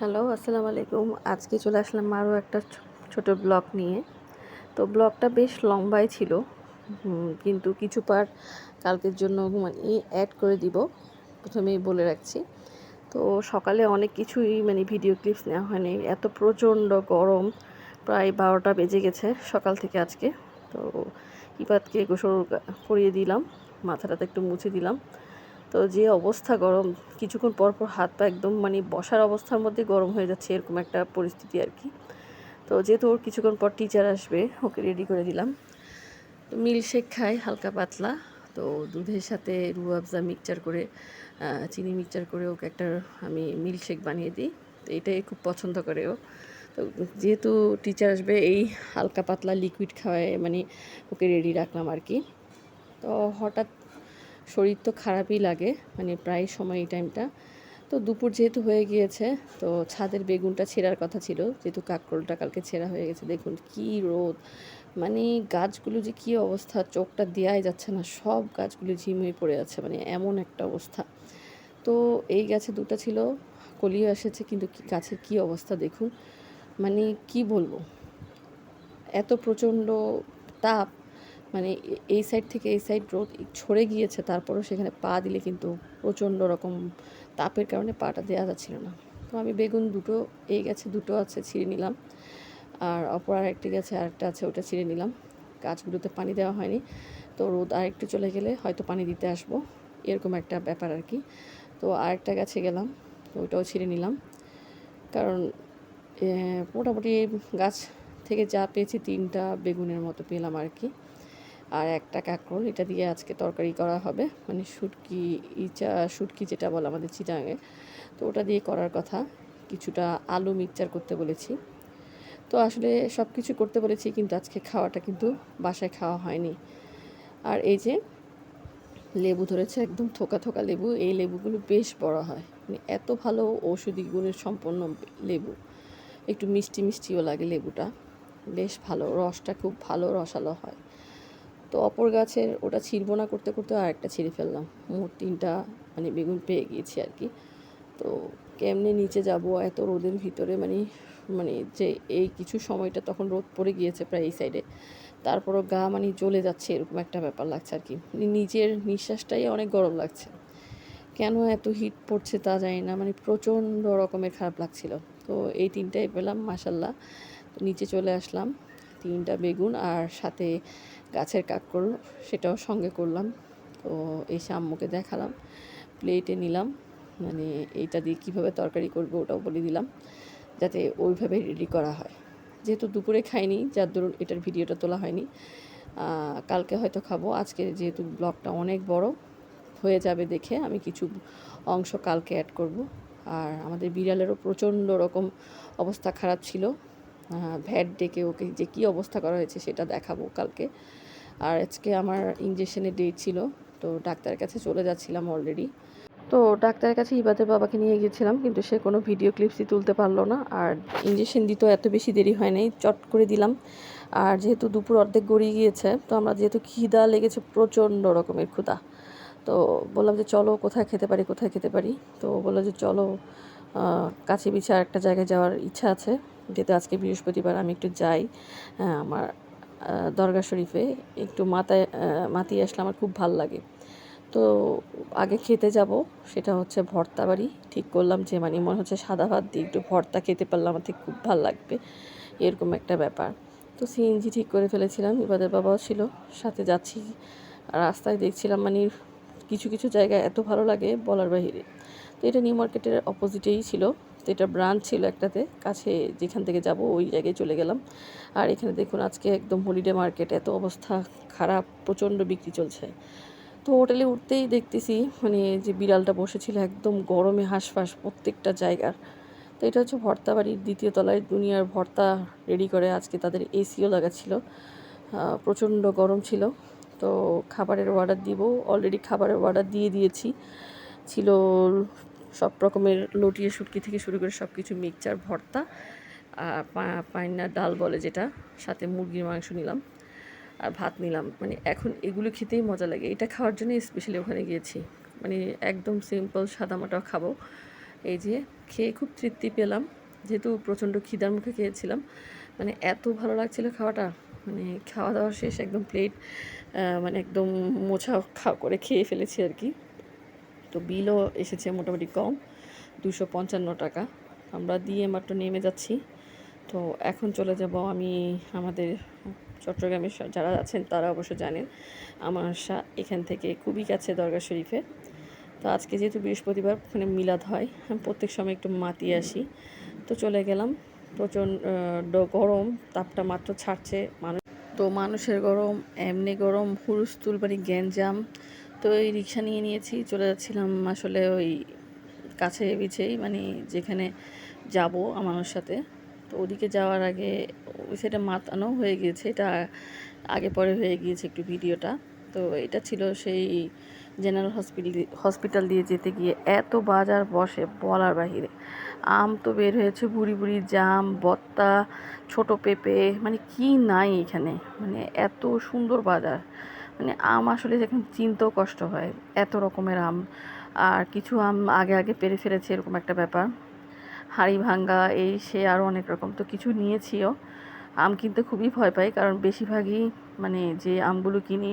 Hello, আসসালামু আলাইকুম। আজকে চলে আসলাম আরও একটা ছোট ব্লগ নিয়ে। তো ব্লগটা বেশ লম্বাই ছিল, কিন্তু কিছু পার্ট কালকের জন্য মানে অ্যাড করে দিব, প্রথমেই বলে রাখছি। তো সকালে অনেক কিছুই মানে ভিডিও ক্লিপস নেওয়া হয়নি, এত প্রচণ্ড গরম। প্রায় 12টা বেজে গেছে সকাল থেকে আজকে। তো ইপাতকে গোসল করিয়ে দিলাম, মাথাটাতে একটু মুছে দিলাম। তো যে অবস্থা গরম, কিছুক্ষণ পর পর হাত পা একদম মানে বসার অবস্থার মধ্যে গরম হয়ে যাচ্ছে, এরকম একটা পরিস্থিতি আর কি। তো যেহেতু ওর কিছুক্ষণ পর টিচার আসবে, ওকে রেডি করে দিলাম। তো মিল্কশেক খাই হালকা পাতলা। তো দুধের সাথে রুহ আফজা মিক্সচার করে, চিনি মিক্সচার করে ওকে একটা আমি মিল্কশেক বানিয়ে দিই। তো এটাই খুব পছন্দ করে ও। তো যেহেতু টিচার আসবে, এই হালকা পাতলা লিকুইড খাওয়ায় মানে ওকে রেডি রাখলাম আর কি। তো হঠাৎ শরীর তো খারাপই লাগে মানে প্রায় সময় এই টাইমটা। তো দুপুর যেহেতু হয়ে গিয়েছে, তো ছাদের বেগুনটা ছেঁড়ার কথা ছিল, যেহেতু কাঁকরোলটা কালকে ছেঁড়া হয়ে গেছে। দেখুন কি রোদ, মানে গাছগুলো যে কী অবস্থা, চোখটা দেওয়াই যাচ্ছে না, সব গাছগুলো ঝিমিয়ে পড়ে আছে, মানে এমন একটা অবস্থা। তো এই গাছে দুটো ছিল, কলিও এসেছে, কিন্তু গাছের কী অবস্থা দেখুন, মানে কি বলবো, এত প্রচণ্ড তাপ, মানে এই সাইড থেকে এই সাইড রোদ ছড়ে গিয়েছে, তারপরও সেখানে পা দিলে কিন্তু প্রচণ্ড রকম তাপের কারণে পাটা দেওয়া যাচ্ছিল না। তো আমি বেগুন দুটো, এই গাছে দুটো আছে, ছিঁড়ে নিলাম, আর অপর আরেকটি গাছে আরেকটা আছে, ওটা ছিঁড়ে নিলাম। গাছগুলোতে পানি দেওয়া হয়নি, তো রোদ আরেকটু চলে গেলে হয়তো পানি দিতে আসবো, এরকম একটা ব্যাপার আর কি। তো আরেকটা গাছে গেলাম, তো ওইটাও ছিঁড়ে নিলাম, কারণ মোটামুটি গাছ থেকে যা পেয়েছি 3টা বেগুনের মতো পেলাম আর কি। আর একটা কাঁকরোল, এটা দিয়ে আজকে তরকারি করা হবে, মানে শুটকি যেটা বলে আমাদের চিটাঙে, তো ওটা দিয়ে করার কথা। কিছুটা আলু মিক্সচার করতে বলেছি। তো আসলে সব কিছু করতে বলেছি, কিন্তু আজকে খাওয়াটা কিন্তু বাসায় খাওয়া হয়নি। আর এই যে লেবু ধরেছে, একদম থোকা থোকা লেবু, এই লেবুগুলো বেশ বড় হয়, মানে এত ভালো ঔষধি গুণের সম্পন্ন লেবু। একটু মিষ্টি মিষ্টিও লাগে লেবুটা, বেশ ভালো, রসটা খুব ভালো রসালো হয়। তো অপর গাছের ওটা ছিঁড়বো না করতে করতে আরেকটা ছিঁড়ে ফেললাম, মোট 3টা মানে বেগুন পেয়ে গিয়েছি আর কি। তো কেমনে নিচে যাব এত রোদের ভিতরে, মানে মানে যে এই কিছু সময়টা তখন রোদ পড়ে গিয়েছে প্রায় এই সাইডে, তারপরও গা মানে জ্বলে যাচ্ছে, এরকম একটা ব্যাপার লাগছে আর কি। নিজের নিঃশ্বাসটাই অনেক গরম লাগছে, কেন এত হিট পড়ছে তা জানি না, মানে প্রচণ্ড রকমের খারাপ লাগছিল। তো এই 3টাই পেলাম মাশাল্লাহ। তো নিচে চলে আসলাম, 3টা বেগুন আর সাথে গাছের কাঁকরোল, সেটাও সঙ্গে করলাম। তো এসে আম্মুকে দেখালাম, প্লেটে নিলাম, মানে এইটা দিয়ে কীভাবে তরকারি করবো ওটাও বলে দিলাম, যাতে ওইভাবে রেডি করা হয়। যেহেতু দুপুরে খাইনি, যার দরুন এটার ভিডিওটা তোলা হয়নি, কালকে হয়তো খাবো। আজকে যেহেতু ব্লগটা অনেক বড় হয়ে যাবে দেখে আমি কিছু অংশ কালকে অ্যাড করব। আর আমাদের বিড়ালেরও প্রচণ্ড রকম অবস্থা খারাপ ছিল, ভ্যাট ডেকে ওকে যে কী অবস্থা করা হয়েছে সেটা দেখাবো কালকে। আর আজকে আমার ইঞ্জেকশনের ডেট ছিল, তো ডাক্তারের কাছে চলে যাচ্ছিলাম অলরেডি। তো ডাক্তারের কাছে ইবাদের বাবাকে নিয়ে গিয়েছিলাম, কিন্তু সে কোনো ভিডিও ক্লিপসই তুলতে পারলো না। আর ইঞ্জেকশন দিতেও এত বেশি দেরি হয় নাই, চট করে দিলাম। আর যেহেতু দুপুর অর্ধেক গড়িয়ে গিয়েছে, তো আমরা যেহেতু খিদা লেগেছে, প্রচণ্ড রকমের ক্ষুধা, তো বললাম যে চলো কোথায় খেতে পারি কোথায় খেতে পারি। তো বললো যে চলো কাছে পিছে আরেকটা জায়গায় যাওয়ার ইচ্ছা আছে, যেহেতু আজকে বৃহস্পতিবার আমি একটু যাই আমার দরগা শরীফে, একটু মাতিয়ে আসলে আমার খুব ভাল লাগে। তো আগে খেতে যাব, সেটা হচ্ছে ভর্তা বাড়ি। ঠিক করলাম যে মানে মনে হচ্ছে সাদা ভাত দিয়ে একটু ভর্তা খেতে পারলে আমার ঠিক খুব ভাল লাগবে, এরকম একটা ব্যাপার। তো সিএনজি ঠিক করে ফেলেছিলাম, ইবাদের বাবাও ছিল সাথে, যাচ্ছি রাস্তায় দেখছিলাম মানে কিছু কিছু জায়গায় এত ভালো লাগে বলার বাহিরে। তো এটা নিউ মার্কেটের অপোজিটেই ছিল, তো এটা ব্রাঞ্চ ছিল একটাতে, কাছে যেখান থেকে যাব ওই জায়গায় চলে গেলাম। আর এখানে দেখুন আজকে একদম হলিডে মার্কেট, এত অবস্থা খারাপ, প্রচণ্ড বিক্রি চলছে। তো হোটেলে উঠতেই দেখতেছি মানে যে বিড়ালটা বসেছিল একদম গরমে হাঁসফাঁস প্রত্যেকটা জায়গার। তো এটা হচ্ছে ভর্তা বাড়ির 2য় তলায়, দুনিয়ার ভর্তা রেডি করে, আজকে তাদের এসিও লাগা ছিল, প্রচণ্ড গরম ছিল। তো খাবারের অর্ডার দিব, অলরেডি খাবারের অর্ডার দিয়ে দিয়েছি। ছিল সব রকমের লটিয়ে শুটকি থেকে শুরু করে সব কিছু, মিক্সচার, ভর্তা, পাইন্না ডাল বলে যেটা, সাথে মুরগির মাংস নিলাম আর ভাত নিলাম। মানে এখন এগুলো খেতেই মজা লাগে, এটা খাওয়ার জন্য স্পেশালি ওখানে গিয়েছি, মানে একদম সিম্পল সাদামাটা খাবো। এই যে খেয়ে খুব তৃপ্তি পেলাম, যেহেতু প্রচণ্ড খিদার মুখে খেয়েছিলাম। মানে এত ভালো লাগছিল খাওয়াটা, মানে খাওয়া দাওয়া শেষ একদম প্লেট মানে একদম মোছা করে খেয়ে ফেলেছি আর কি। তো বিলও এসেছে মোটামুটি কম, 255 টাকা। আমরা দিয়ে মাত্র নেমে যাচ্ছি। তো এখন চলে যাব আমি আমাদের চট্টগ্রামের যারা আছেন তারা অবশ্য জানেন আমার এখান থেকে খুবই কাছে দরগা শরীফে। তো আজকে যেহেতু বৃহস্পতিবার ওখানে মিলাদ হয়, আমি প্রত্যেক সময় একটু মাতিয়ে আসি। তো চলে গেলাম। প্রচণ্ড গরম, তাপটা মাত্র ছাড়ছে। মানুষের গরম, এমনি গরম, হুলস্থুল মানে গ্যাঞ্জাম। তো এই রিক্সা নিয়ে নিয়েছি, চলে যাচ্ছিলাম আসলে ওই কাছে বিছেই, মানে যেখানে যাব আমার সাথে। তো ওদিকে যাওয়ার আগে সেটা মাতানো হয়ে গিয়েছে, এটা আগে পরে হয়ে গিয়েছে একটু ভিডিওটা। তো এটা ছিল সেই জেনারেল হসপিটাল দিয়ে যেতে গিয়ে এত বাজার বসে বলার বাহিরে। আম তো বের হয়েছে বুড়ি বুড়ি, জাম, বত্তা, ছোট পেঁপে, মানে কি নাই এখানে, মানে এত সুন্দর বাজার। মানে আম আসলে যখন চিনতেও কষ্ট হয়, এত রকমের আম। আর কিছু আম আগে আগে পেরে ফেলেছে, এরকম একটা ব্যাপার। হাড়ি ভাঙ্গা এই সে আরও অনেক রকম। তো কিছু নিয়েছিও। আম কিনতে খুবই ভয় পাই, কারণ বেশিরভাগই মানে যে আমগুলো কিনি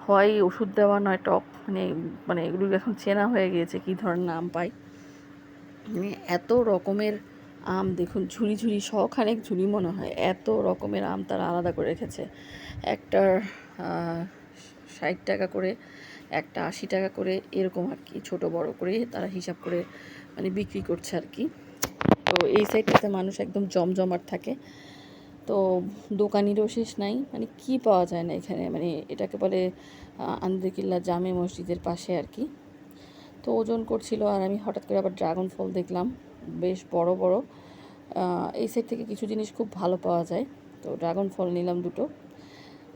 হয় ওষুধ দেওয়া, নয় টক, মানে মানে এগুলো এখন চেনা হয়ে গিয়েছে কী ধরনের আম পাই। মানে এত রকমের আম দেখুন, ঝুড়ি ঝুড়ি শখানেক ঝুড়ি মনে হয়, এত রকমের আম তারা আলাদা করে রেখেছে। একটার 60 টাকা করে, একটা 80 টাকা করে, এরকম আর কি, ছোট বড় করে তারা হিসাব করে মানে বিক্রি করছে আর কি। তো এই সাইডটাতে মানুষ একদম জমজমাট থাকে। তো দোকানিরও শেষ নাই, মানে কি পাওয়া যায় না এখানে, মানে এটাকে বলে আন্দরকিল্লা জামে মসজিদের পাশে আর কি। তো ওজন করছিল, আর আমি হঠাৎ করে আবার ড্রাগন ফল দেখলাম, বেশ বড় বড়। এই সাইড থেকে কিছু জিনিস খুব ভালো পাওয়া যায়, তো ড্রাগন ফল নিলাম দুটো।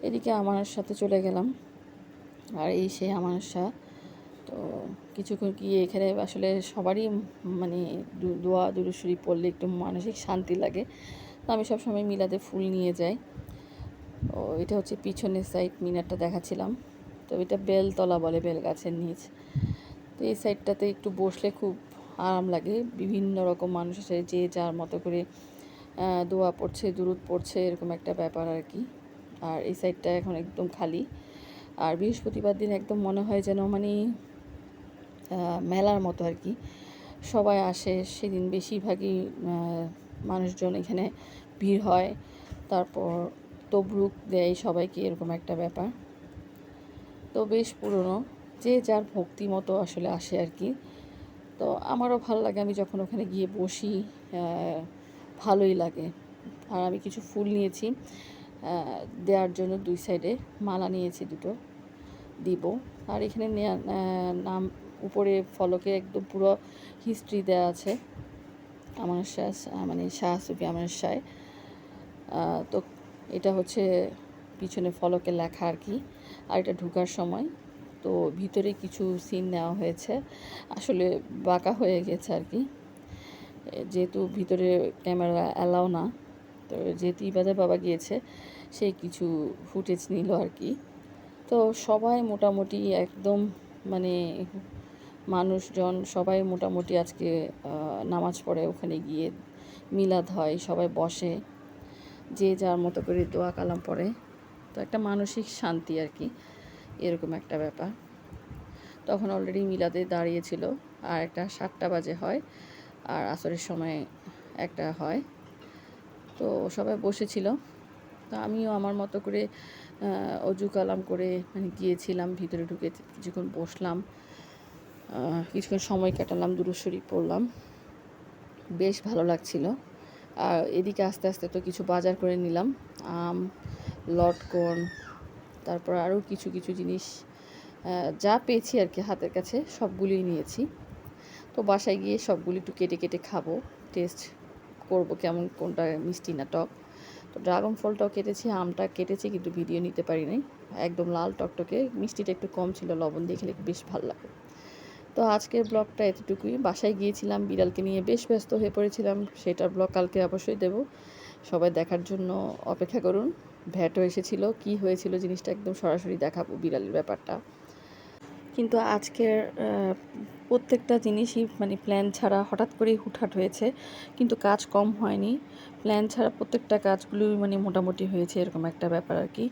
এদিকে আমার সাথে চলে গেলাম, আর এই সে আমার তো কিছুক্ষণ গিয়ে এখানে আসলে সবারই মানে দোয়া দুরুশরীফ পড়লে একটু মানসিক শান্তি লাগে। তো আমি সবসময় মিলাদে ফুল নিয়ে যাই। ও এটা হচ্ছে পিছনের সাইড, মিনারটা দেখাচ্ছিলাম। তো এটা বেলতলা বলে, বেল গাছের নিচ। তো এই সাইডটাতে একটু বসলে খুব আরাম লাগে, বিভিন্ন রকম মানুষ আছে, যে যার মতো করে দোয়া পড়ছে, দুরুদ পড়ছে, এরকম একটা ব্যাপার আর কি। আর এই সাইডটা এখন একদম খালি। আর বৃহস্পতিবার দিন একদম মনে হয় যেন মানে মেলার মতো আর কি, সবাই আসে সেদিন, বেশিরভাগই মানুষজন এখানে ভিড় হয়। তারপর তবরুক দেয় সবাইকে, এরকম একটা ব্যাপার। তো বেশ পুরনো, যে যার ভক্তি মতো আসলে আসে আর কি। তো আমারও ভালো লাগে, আমি যখন ওখানে গিয়ে বসি ভালোই লাগে। আর আমি কিছু ফুল নিয়েছি দেওয়ার জন্য, দুই সাইডে মালা নিয়েছি দুটো, দিব। আর এখানে নাম উপরে ফলকে একদম পুরো হিস্ট্রি দেওয়া আছে, আমার মানে শাহ সুফি আমার শাহ। তো এটা হচ্ছে পিছনে ফলকে লেখা আর কি। আর এটা ঢোকার সময় তো ভিতরে কিছু সিন নেওয়া হয়েছে, আসলে বাঁকা হয়ে গেছে আর কি, যেহেতু ভিতরে ক্যামেরা অ্যালাও না। তো যেহেতু ইবাদত বাবা গিয়েছে, সে কিছু ফুটেজ নিল আর কি। তো সবাই মোটামুটি একদম মানে মানুষজন সবাই মোটামুটি আজকে নামাজ পড়ে, ওখানে গিয়ে মিলাদ হয়, সবাই বসে, যে যার মতো করে দোয়া কালাম পড়ে। তো একটা মানসিক শান্তি আর কি, এরকম একটা ব্যাপার। তখন অলরেডি মিলাদে দাঁড়িয়েছিল, আর একটা 7টা বাজে হয়, আর আসরের সময় একটা হয়। তো সবাই বসেছিল, তো আমিও আমার মতো করে অজু কালাম করে মানে গিয়েছিলাম, ভিতরে ঢুকে কিছুক্ষণ বসলাম, কিছুক্ষণ সময় কাটালাম, দুরূদ শরীফ পড়লাম, বেশ ভালো লাগছিল। আর এদিকে আস্তে আস্তে তো কিছু বাজার করে নিলাম, আম, লটকন, তারপর আরও কিছু কিছু জিনিস যা পেয়েছি আর কি হাতের কাছে সবগুলোই নিয়েছি। তো বাসায় গিয়ে সবগুলি একটু কেটে কেটে খাবো, টেস্ট করব কেমন, কোনটা মিষ্টি না টক। তো ড্রাগন ফলটাও কেটেছি, আমটা কেটেছি, কিন্তু ভিডিও নিতে পারি নাই, একদম লাল টকটকে, মিষ্টিটা একটু কম ছিল, লবণ দিয়ে খেলে বেশ ভালো লাগে। তো আজকের ব্লগটা এতটুকুই। বাসায় গিয়েছিলাম, বিড়ালকে নিয়ে বেশ ব্যস্ত হয়ে পড়েছিলাম, সেটার ব্লগ কালকে অবশ্যই দেব, সবাই দেখার জন্য অপেক্ষা করুন। ভ্যাটও এসেছিলো, কি হয়েছিল জিনিসটা একদম সরাসরি দেখাবো, বিড়ালের ব্যাপারটা। কিন্তু আজকের প্রত্যেকটা জিনিসই মানে প্ল্যান ছাড়া হঠাৎ করেই হুটহাট হয়েছে, কিন্তু কাজ কম হয়নি। প্ল্যান ছাড়া প্রত্যেকটা কাজগুলোই মানে মোটামুটি হয়েছে, এরকম একটা ব্যাপার আর কি।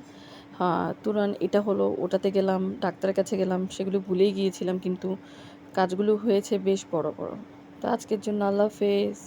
হ্যাঁ, তুরান এটা হলো, ওটাতে গেলাম, ডাক্তারের কাছে গেলাম, সেগুলো ভুলেই গিয়েছিলাম, কিন্তু কাজগুলো হয়েছে বেশ বড় বড়। তো আজকের জন্য আল্লাহ হাফেজ।